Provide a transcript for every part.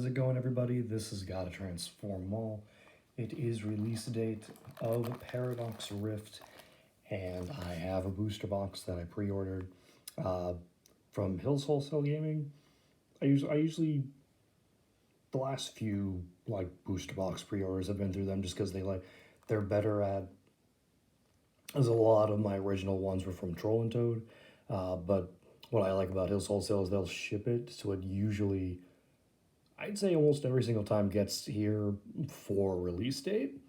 How's it going, everybody? This has Gotta Transform Mall. It is release date of Paradox Rift, and I have a booster box that I pre-ordered uh, from Hills Wholesale Gaming. I usually the last few booster box pre-orders have been through them just because they're better at. As a lot of my original ones were from Troll and Toad, but what I like about Hills Wholesale is they'll ship it, so it usually I'd say almost every single time gets here for release date.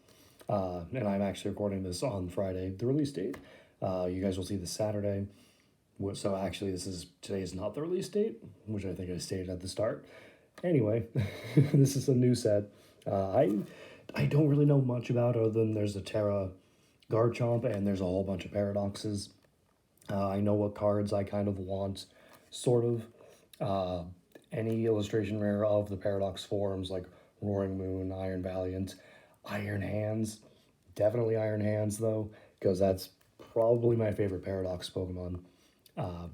And I'm actually recording this on Friday, the release date. You guys will see this Saturday. So actually, today is not the release date, which I think I stated at the start. Anyway, this is a new set. I don't really know much about other than there's a Terra Garchomp and there's a whole bunch of paradoxes. I know what cards I kind of want, sort of. Any illustration rare of the Paradox forms like Roaring Moon, Iron Valiant, Iron Hands. Definitely Iron Hands though, because that's probably my favorite Paradox Pokemon. I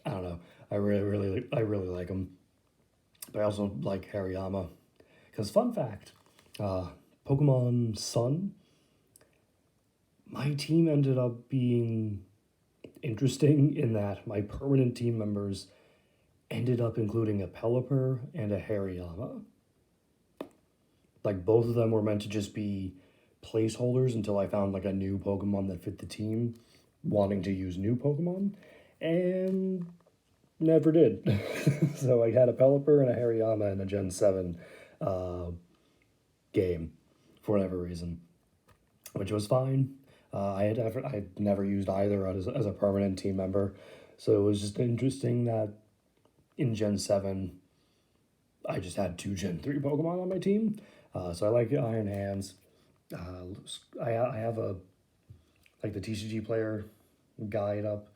don't know. I really like them. But I also like Hariyama. Because fun fact, Pokemon Sun, my team ended up being interesting in that my permanent team members ended up including a Pelipper and a Hariyama. Like, both of them were meant to just be placeholders until I found like a new Pokemon that fit the team, wanting to use new Pokemon, and never did. So I had a Pelipper and a Hariyama in a Gen 7 game for whatever reason, which was fine. I'd never used either as a permanent team member, so it was just interesting that in Gen 7, I just had two Gen 3 Pokemon on my team. So I like Iron Hands. I have the TCG player guide up.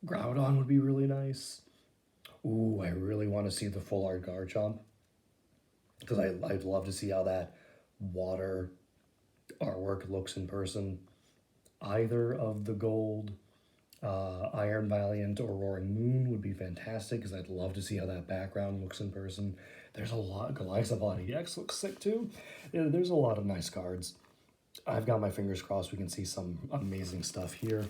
Groudon would be really nice. Ooh, I really want to see the full art Garchomp. Because I'd love to see how that water artwork looks in person. Either of the gold Iron Valiant or Roaring Moon would be fantastic because I'd love to see how that background looks in person. There's a lot. Glycobot EX looks sick too. There's a lot of nice cards. I've got my fingers crossed we can see some amazing stuff here.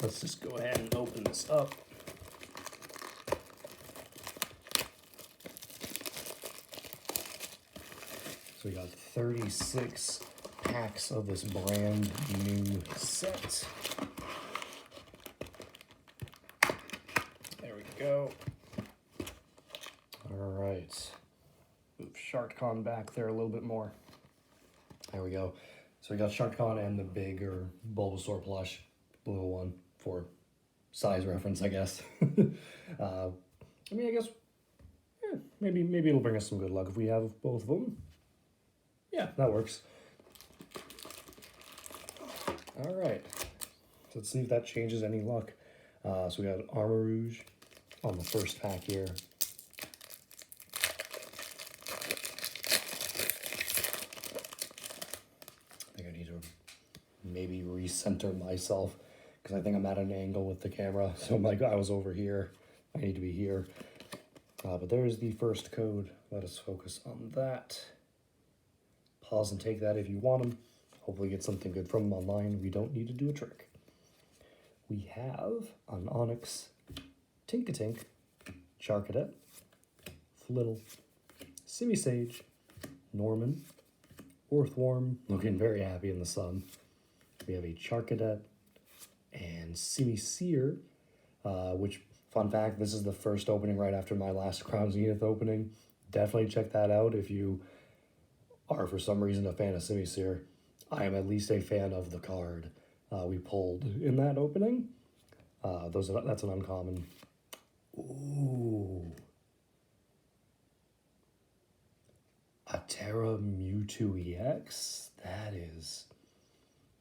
Let's just go ahead and open this up. So we got 36 packs of this brand new set. There we go. All right. Move SharkCon back there a little bit more. There we go. So we got SharkCon and the bigger Bulbasaur plush, blue one, for size reference, I guess. I guess maybe it'll bring us some good luck if we have both of them. Yeah, that works. All right. So let's see if that changes any luck. So we got Armarouge on the first pack here. I think I need to maybe recenter myself because I think I'm at an angle with the camera. So I was over here. I need to be here. But there's the first code. Let us focus on that. Pause and take that if you want them. Hopefully get something good from them online. We don't need to do a trick. We have an Onix, Tinkatink, Charcadet, Flittle, Simisage, Norman, Orthworm, looking very happy in the sun. We have a Charcadet and Simisear, which, fun fact, this is the first opening right after my last Crown Zenith opening. Definitely check that out if you are for some reason a fan of Simisear. I am at least a fan of the card we pulled in that opening. That's an uncommon. Ooh. A Terra Mewtwo EX? That is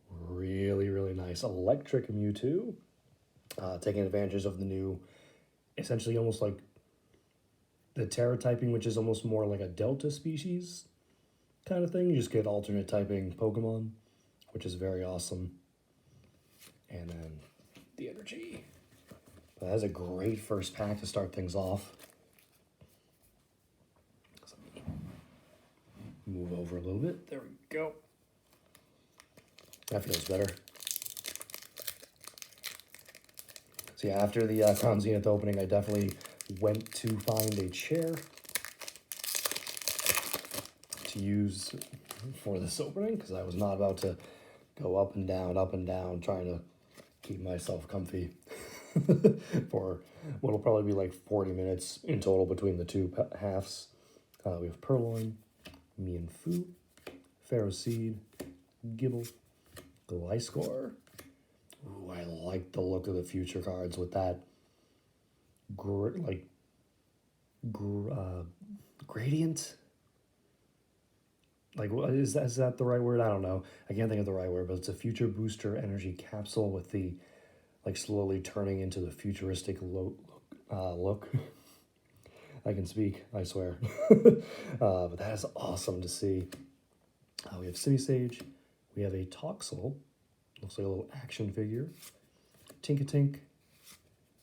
really, really nice. Electric Mewtwo. Taking advantage of the new, essentially almost like the Terra typing, which is almost more like a Delta species kind of thing. You just get alternate typing Pokemon, which is very awesome. And then the energy. But that's a great first pack to start things off. move over a little bit. There we go. That feels better. So yeah, after the Crown Zenith opening, I definitely went to find a chair to use for this opening, because I was not about to go up and down, trying to keep myself comfy for what'll probably be like 40 minutes in total between the two halves. We have Purrloin, Mienfoo, Pharaoh Seed, Gibble, Gliscor. Ooh, I like the look of the future cards with that gradient. Like, is that the right word? I don't know. I can't think of the right word, but it's a future booster energy capsule with the like slowly turning into the futuristic look. I can speak, I swear. But that is awesome to see. We have Simisage. We have a Toxel. Looks like a little action figure. Tinkatink.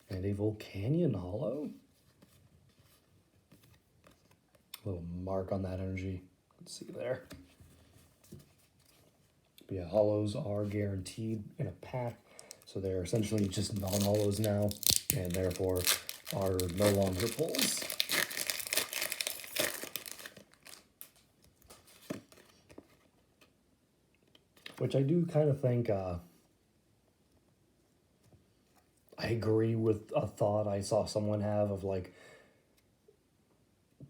And a Volcanion holo. Little mark on that energy. Let's see there. But yeah, holos are guaranteed in a pack. So they're essentially just non-holos now. And therefore are no longer pulls. Which I do kind of think, I agree with a thought I saw someone have of like,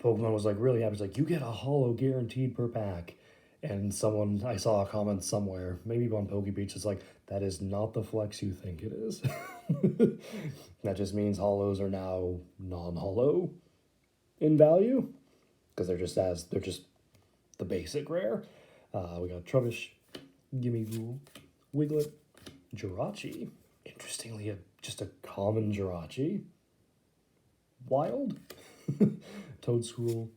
Pokemon was like really happy. It's like, you get a holo guaranteed per pack. And someone, I saw a comment somewhere, maybe on PokeBeach, it's like, that is not the flex you think it is. That just means holos are now non-holo in value. Because they're just the basic rare. We got Trubbish, Gimmighoul, Wiglet, Jirachi. Interestingly, just a common Jirachi. Wild, Toadscruel,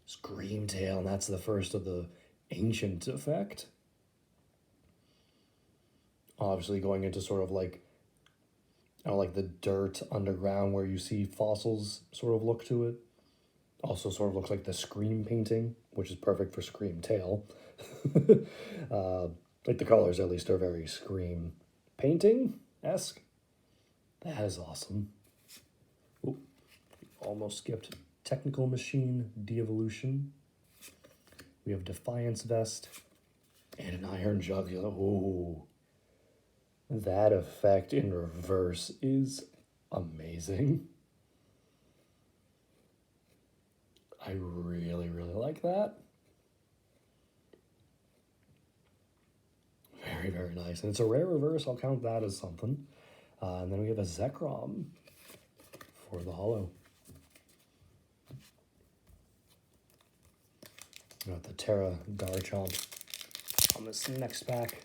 Screamtail, and that's the first of the Ancient effect. Obviously going into sort of like, I don't know, like the dirt underground where you see fossils sort of look to it. Also sort of looks like the Scream painting, which is perfect for Screamtail. Like the colors at least are very Scream painting-esque. That is awesome. Ooh, almost skipped Technical Machine De-Evolution. We have Defiance Vest and an Iron Jugular. Ooh, that effect in reverse is amazing. I really, really like that. Very, very nice. And it's a rare reverse. I'll count that as something. And then we have a Zekrom for the holo. We got the Terra Garchomp on this next pack.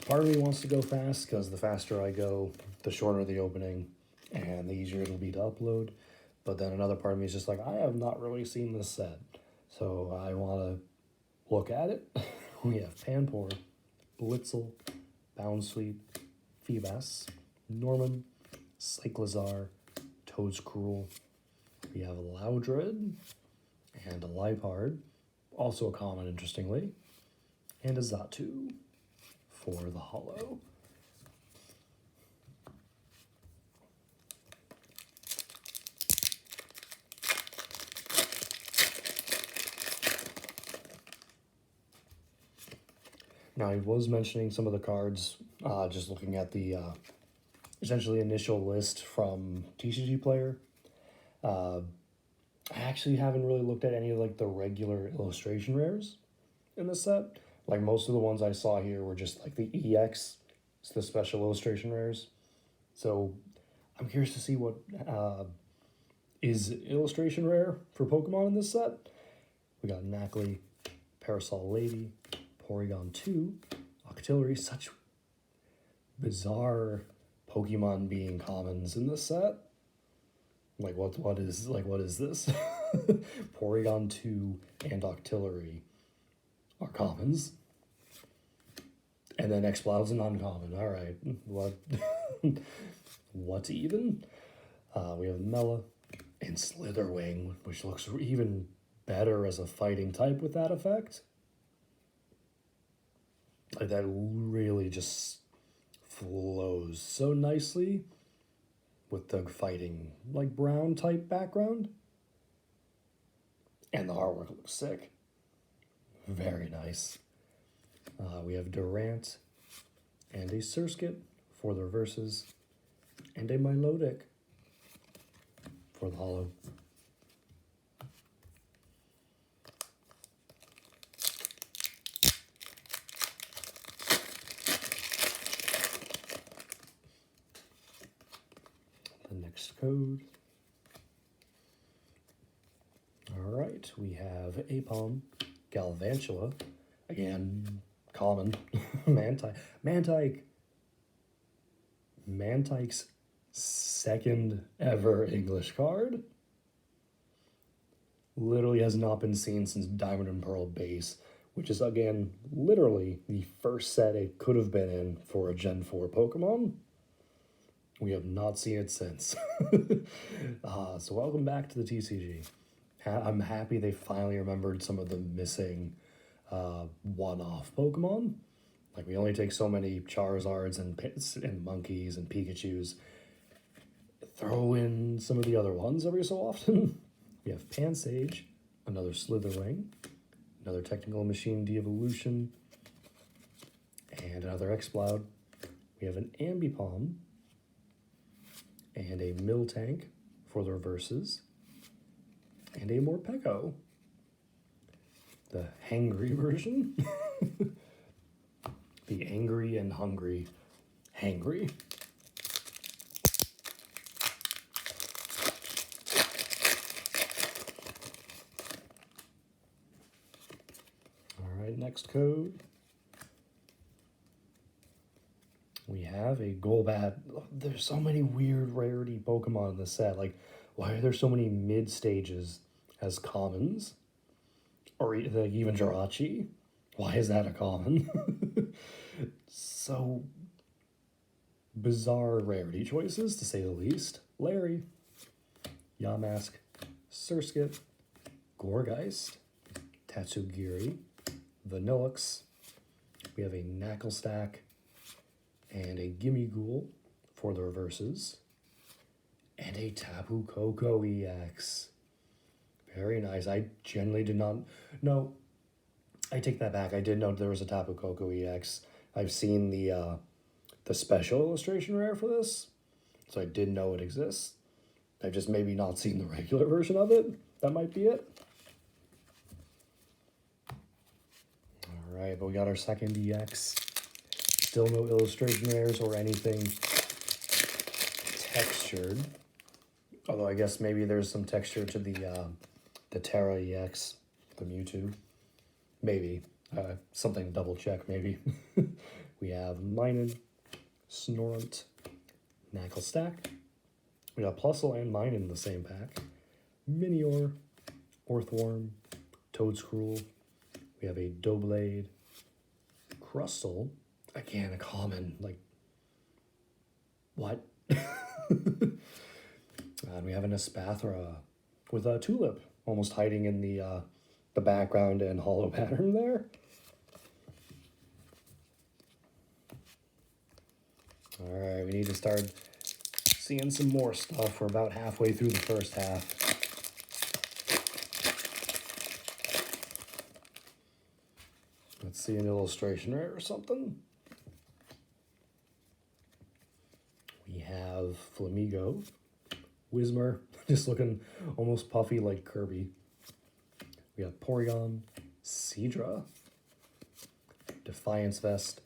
Part of me wants to go fast because the faster I go, the shorter the opening and the easier it'll be to upload. But then another part of me is just like, I have not really seen this set, so I want to look at it. We have Panpour, Blitzel, Bounsweet, Feebas, Norman, Cyclizar, Toadscruel. We have Loudred and a Liepard, also a common, interestingly, and a Xatu for the holo. Now, I was mentioning some of the cards, just looking at the essentially initial list from TCG Player. I actually haven't really looked at any of like the regular illustration rares in this set. Like most of the ones I saw here were just like the EX, it's the special illustration rares. So I'm curious to see what is illustration rare for Pokemon in this set. We got Nacli, Parasol Lady, Porygon 2, Octillery, such bizarre Pokemon being commons in this set. Like what is this? Porygon 2 and Octillery are commons. And then Exploud's an uncommon. Alright. What what even? We have Mela, And Slitherwing, which looks even better as a fighting type with that effect. Like that really just flows so nicely with the fighting like brown type background. And the artwork looks sick. Very nice. We have Durant and a Surskit for the reverses, and a Milotic for the holo. The next code. All right, we have Apom, Galvantula, again, common, Mantike's second ever English card. Literally has not been seen since Diamond and Pearl base, which is, again, literally the first set it could have been in for a Gen 4 Pokemon. We have not seen it since. So welcome back to the TCG. I'm happy they finally remembered some of the missing one-off Pokemon. Like, we only take so many Charizards and Monkeys and Pikachus. Throw in some of the other ones every so often. We have Pansage, another Slitherwing, another Technical Machine De-Evolution, and another Exploud. We have an Ambipom, and a Miltank for the reverses, and a Morpeko, the Hangry version. The angry and hungry Hangry. All right, next code. We have a Golbat. There's so many weird rarity Pokemon in the set. Like, why are there so many mid stages as commons? Or even Jirachi? Why is that a common? So bizarre rarity choices, to say the least. Larry, Yamask, Surskit, Gourgeist, Tatsugiri, Vanillix. We have a Knacklestack and a Gimmighoul for the reverses, and a Tapu Koko EX. Very nice. I generally did not... No, I take that back. I did know there was a Tapu Koko EX. I've seen the special illustration rare for this, so I did know it exists. I've just maybe not seen the regular version of it. That might be it. All right, but we got our second EX. Still no illustration rares or anything textured. Although I guess maybe there's some texture to the Terra EX, the Mewtwo. Maybe. Something to double check, maybe. We have Minun, Snorunt, Knacklestack. We got Plusle and Minun in the same pack. Minior, Orthworm, Toedscruel. We have a Doublade, Crustle. Again, a common. Like, what? And we have an Espathra with a Tulip almost hiding in the background and hollow pattern there. All right, we need to start seeing some more stuff. We're about halfway through the first half. Let's see an illustration rare or something. We have Flamigo, Whismur, just looking almost puffy like Kirby. We have Porygon, Seadra, Defiance Vest,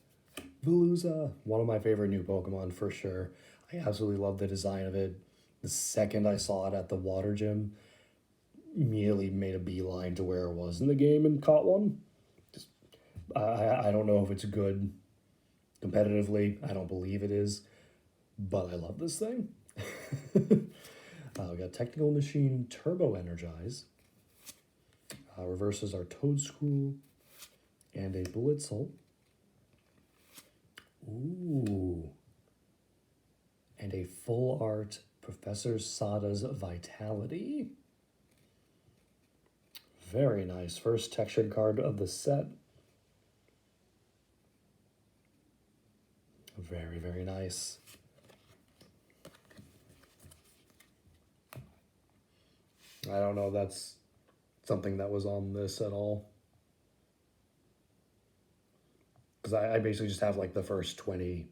Veluza, one of my favorite new Pokemon for sure. I absolutely love the design of it. The second I saw it at the water gym, immediately made a beeline to where it was in the game and caught one. Just, I don't know if it's good competitively. I don't believe it is, but I love this thing. We got Technical Machine Turbo Energize. Reverses are Toedscruel and a Blitzel. Ooh. And a full art Professor Sada's Vitality. Very nice. First textured card of the set. Very, very nice. I don't know if that's something that was on this at all. Because I basically just have like the first 20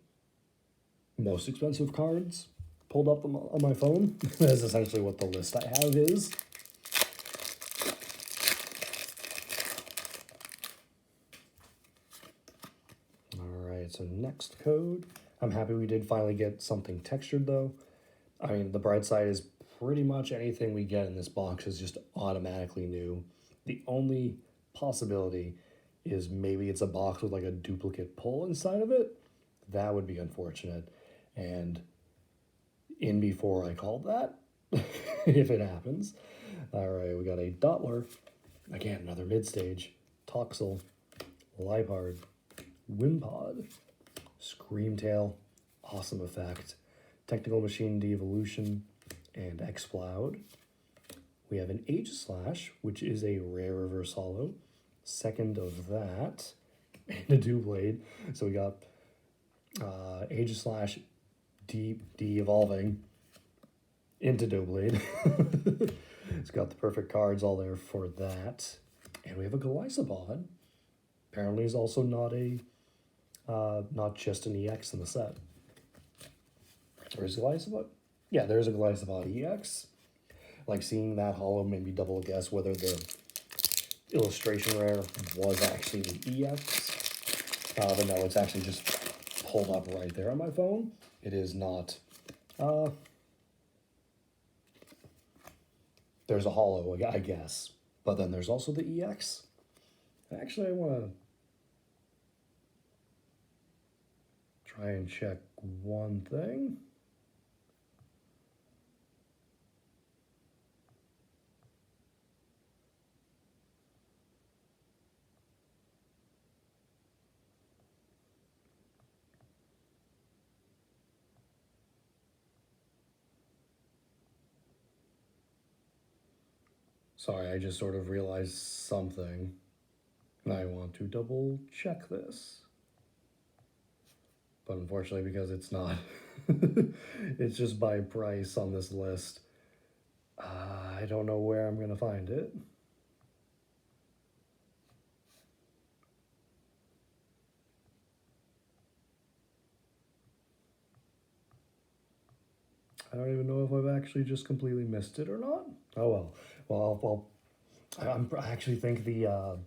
most expensive cards pulled up on my phone. That's essentially what the list I have is. Alright, so next code. I'm happy we did finally get something textured though. I mean, the bright side is pretty much anything we get in this box is just automatically new. The only possibility is maybe it's a box with like a duplicate pull inside of it. That would be unfortunate. And in before I called that, if it happens. All right, we got a Dottler. Again, another mid-stage. Toxel, Liepard, Wimpod, Screamtail, awesome effect. Technical Machine De-Evolution, and Exploud. We have an Aegislash, which is a rare reverse holo. Second of that, and a Doublade. So we got Aegislash de-evolving into Doublade. It's got the perfect cards all there for that. And we have a Golisopod. Apparently is also not just an EX in the set. Where's Golisopod? Yeah, there's a Golisopod EX. Like seeing that holo made me double guess whether the illustration rare was actually the EX. But no, it's actually just pulled up right there on my phone. It is not. There's a holo, I guess. But then there's also the EX. Actually, I want to try and check one thing. Sorry, I just sort of realized something, and I want to double check this. But unfortunately, because it's not, it's just by price on this list, I don't know where I'm going to find it. I don't even know if I've actually just completely missed it or not. Oh well. Well, I actually think the,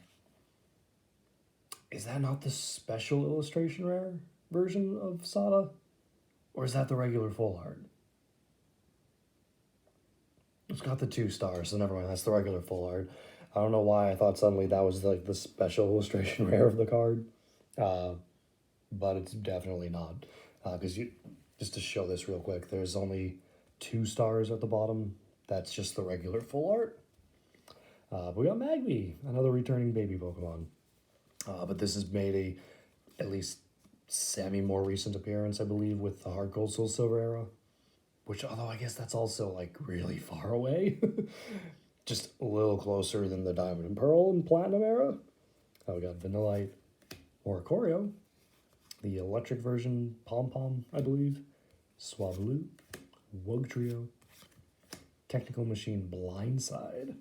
is that not the special illustration rare version of Sada? Or is that the regular full art? It's got the 2 stars, so never mind, that's the regular full art. I don't know why I thought suddenly that was like the special illustration rare of the card. But it's definitely not. Because just to show this real quick, there's only 2 stars at the bottom. That's just the regular full art. But we got Magby, another returning baby Pokemon. But this has made at least semi-more recent appearance, I believe, with the Heart Gold Soul Silver era. Which, although I guess that's also, like, really far away. Just a little closer than the Diamond and Pearl and Platinum era. We got Vanillite, Oricorio, the electric version, Pom-Pom, I believe, Swablu, Wugtrio, Technical Machine Blindside.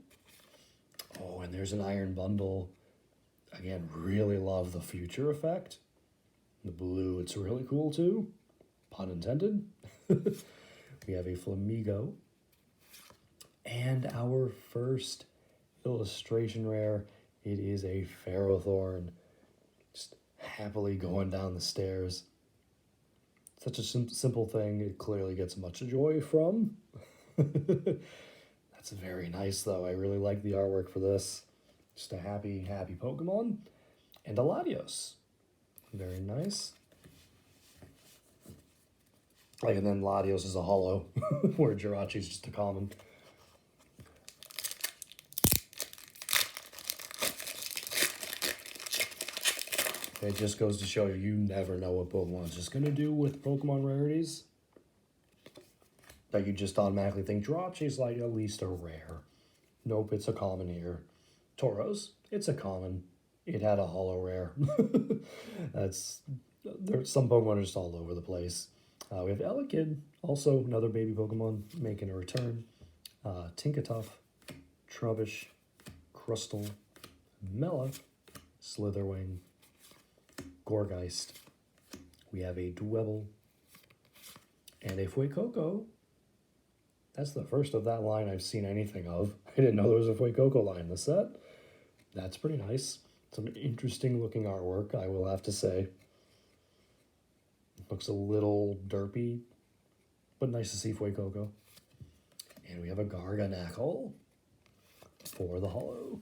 Oh, and there's an Iron Bundle. Again, really love the future effect. The blue, it's really cool too. Pun intended. We have a Flamigo. And our first illustration rare, it is a Ferrothorn. Just happily going down the stairs. Such a simple thing, it clearly gets much joy from. That's very nice though. I really like the artwork for this. Just a happy, happy Pokemon. And a Latios. Very nice. Like, and then Latios is a holo, where Jirachi's just a common. It just goes to show you, you never know what Pokemon's just going to do with Pokemon rarities. that you just automatically think Jirachi's like at least a rare. Nope, it's a common here. Tauros, it's a common. It had a holo rare. That's there's some Pokemon are just all over the place. We have Elekid, also another baby Pokemon making a return. Tinkatuff, Trubbish, Crustle, Mela, Slitherwing, Gorgeist. We have a Dwebble and a Fuecoco. That's the first of that line I've seen anything of. I didn't know there was a Fuecoco line in the set. That's pretty nice. Some interesting looking artwork, I will have to say. Looks a little derpy, but nice to see Fuecoco. And we have a Garganacl for the holo.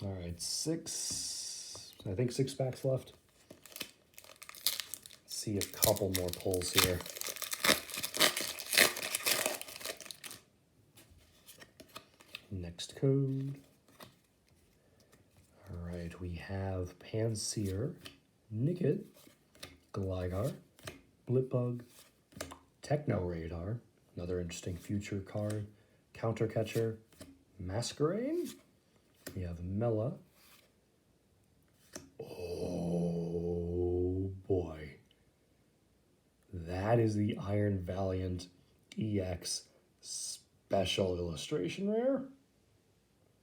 All right, I think 6 packs left. Let's see a couple more pulls here. Next code. All right, we have Pansear, Nickit, Gligar, Blipbug, Techno Radar, another interesting future card, Counter Catcher, Masquerain. We have Mela. Oh boy. That is the Iron Valiant EX special illustration rare.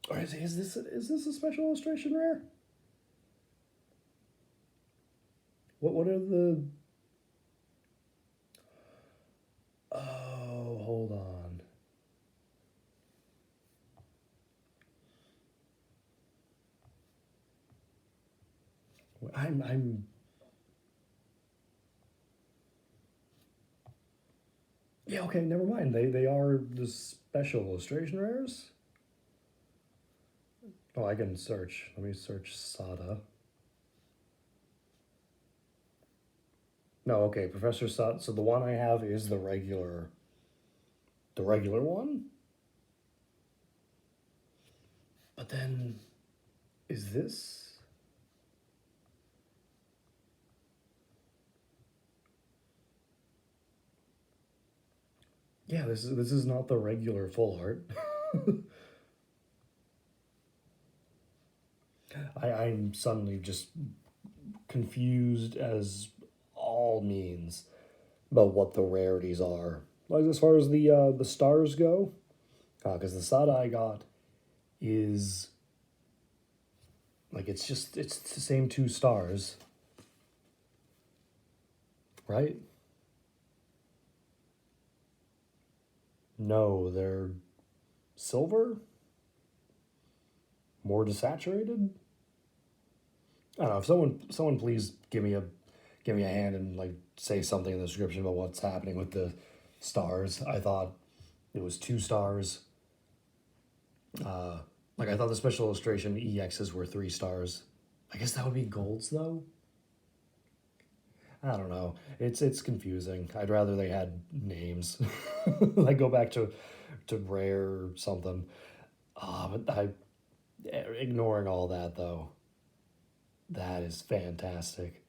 Or is this a special illustration rare? What are the... Oh, hold on. I'm Yeah, okay, never mind. They are the special illustration rares. Oh, I can search. Let me search Sada. No, okay, Professor Sada. So the one I have is the regular one. But then, is this? Yeah, this is not the regular full art. I'm suddenly just confused as all means about what the rarities are. Like as far as the stars go, because the Sada I got is like it's the same 2 stars, right? No, they're silver, more desaturated. I don't know. If someone please give me a hand and like say something in the description about what's happening with the stars. I thought it was 2 stars. Like I thought the special illustration EXs were 3 stars. I guess that would be golds though. I don't know. It's confusing. I'd rather they had names. Like go back to rare or something. But ignoring all that though. That is fantastic.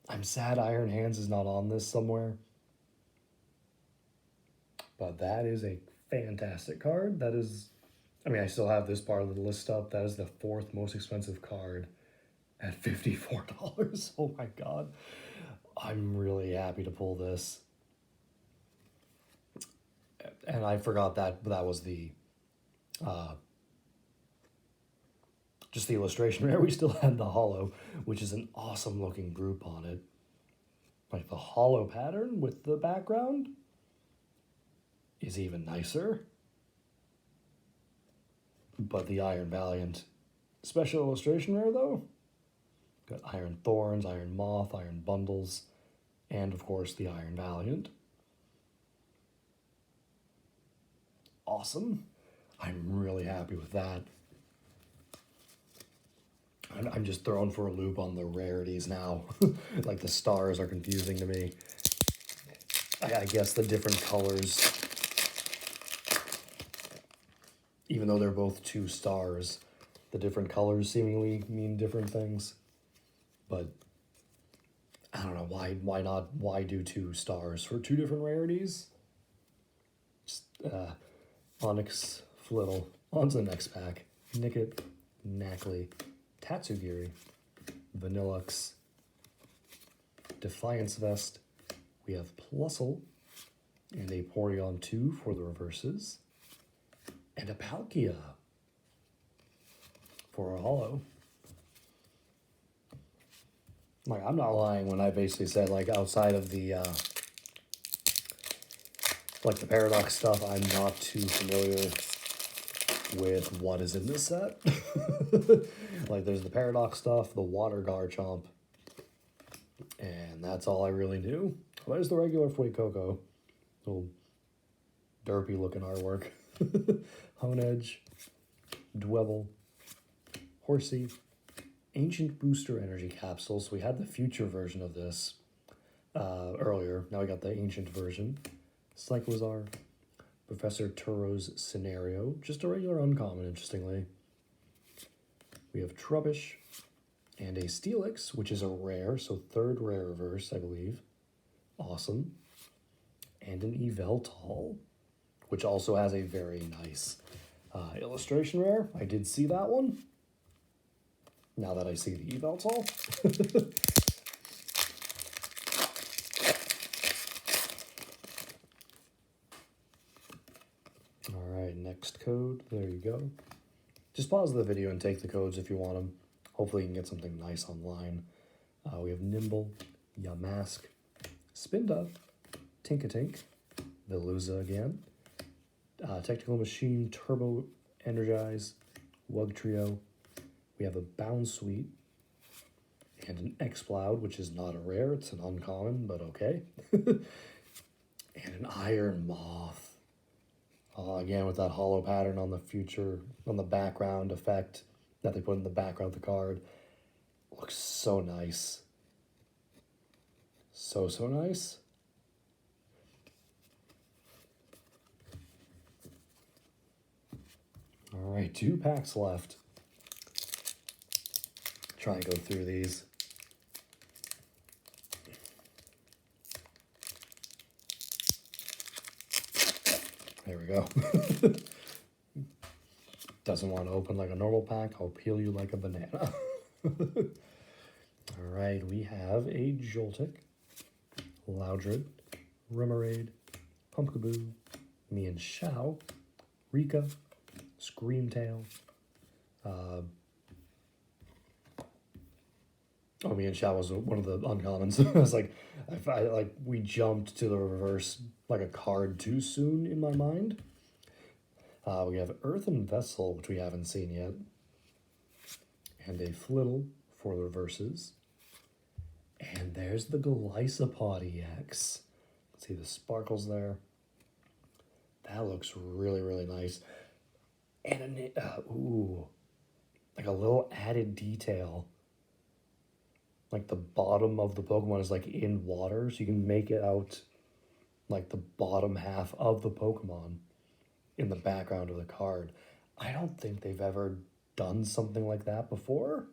I'm sad Iron Hands is not on this somewhere. But that is a fantastic card. That is, I mean, I still have this part of the list up. That is the 4th most expensive card at $54. Oh my god. I'm really happy to pull this. And I forgot that was the just the illustration rare. We still had the holo, which is an awesome looking group on it. Like the holo pattern with the background is even nicer. But the Iron Valiant special illustration rare though, got Iron Thorns, Iron Moth, Iron Bundles, and of course the Iron Valiant. Awesome. I'm really happy with that. I'm just thrown for a loop on the rarities now. Like the stars are confusing to me. I guess the different colors, even though they're both 2 stars, the different colors seemingly mean different things. But I don't know why not? Why do 2 stars for 2 different rarities? Just, Onyx Flittle. On to the next pack. Nickit, Knackley, Tatsugiri, Vanillux, Defiance Vest. We have Plusle, and a Porygon 2 for the reverses, and a Palkia for a holo. Like, I'm not lying when I basically said, like, outside of the, like, the Paradox stuff, I'm not too familiar with what is in this set. Like, there's the Paradox stuff, the Water Garchomp, and that's all I really knew. Well, there's the regular Fuecoco. Little derpy looking artwork. Honedge, Dwebble, Horsey, Ancient Booster Energy Capsules. So we had the future version of this earlier. Now we got the ancient version. Cyclizar, Professor Turo's Scenario. Just a regular uncommon, interestingly. We have Trubbish and a Steelix, which is a rare, so 3rd rare reverse, I believe. Awesome. And an Yveltal, which also has a very nice illustration rare. I did see that one. Now that I see the Yveltal. Alright, next code. There you go. Just pause the video and take the codes if you want them. Hopefully you can get something nice online. We have Nimble, Yamask, Spinda, Tinkatink, Veluza again, Technical Machine, Turbo Energize, Wugtrio. We have a Bounsweet and an Exploud, which is not a rare, it's an uncommon, but okay. And an Iron Moth. Again, with that hollow pattern on the background effect that they put in the background of the card. Looks so nice. So nice. All right, 2 packs left. Try and go through these. There we go. Doesn't want to open like a normal pack. I'll peel you like a banana. All right, we have a Joltik, Loudred, Remoraid, Pumpkaboo, Mienshao, Rika, Screamtail. Mienshao was one of the uncommons. I was like, we jumped to the reverse like a card too soon in my mind. We have Earthen Vessel, which we haven't seen yet, and a Flittle for the reverses. And there's the Golisopod EX. See the sparkles there. That looks really nice. And like a little added detail. Like the bottom of the Pokemon is like in water, so you can make it out like the bottom half of the Pokemon in the background of the card. I don't think they've ever done something like that before.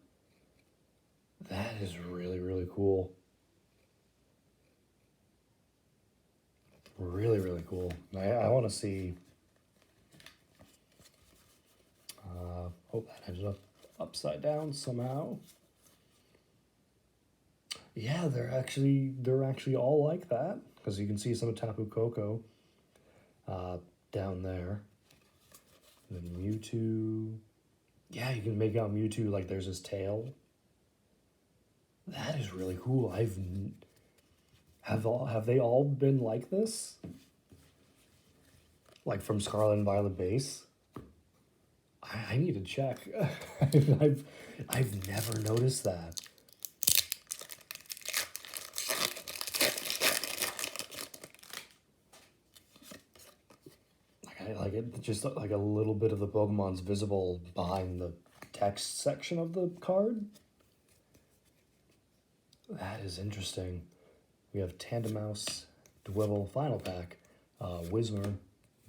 That is really cool. Really cool. I want to see. Hope that ended up upside down somehow. Yeah, they're actually all like that, because you can see some of Tapu Koko down there. And then Mewtwo. Yeah, you can make out Mewtwo like there's his tail. That is really cool. Have they all been like this? Like from Scarlet and Violet base? I need to check. I've never noticed that. Like it just like a little bit of the Pokemon's visible behind the text section of the card. That is interesting. We have Tandemaus, Dwebble, Final Pack, Whismur,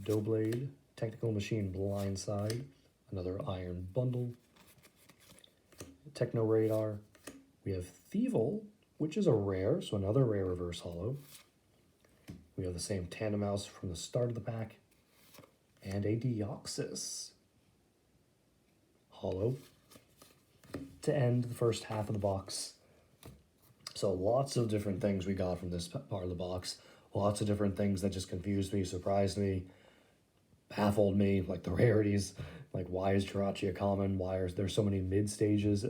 Doublade, Technical Machine, Blindside, another Iron Bundle, Techno Radar. We have Thievul, which is a rare, so another rare reverse holo. We have the same Tandem Mouse from the start of the pack, and a Deoxys holo to end the first half of the box. So lots of different things we got from this part of the box. Lots of different things that just confused me, surprised me, baffled me, like the rarities. Like, why is Jirachi a common? Why are there so many mid stages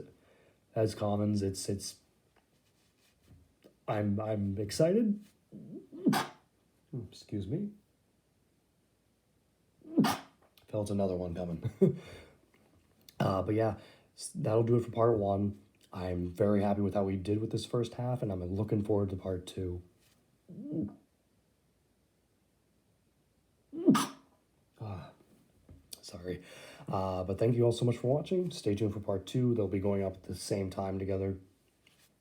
as commons? I'm excited. Excuse me. Felt another one coming. But yeah, that'll do it for part one. I'm very happy with how we did with this first half, and I'm looking forward to part two. Sorry. But thank you all so much for watching. Stay tuned for part two. They'll be going up at the same time together.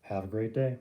Have a great day.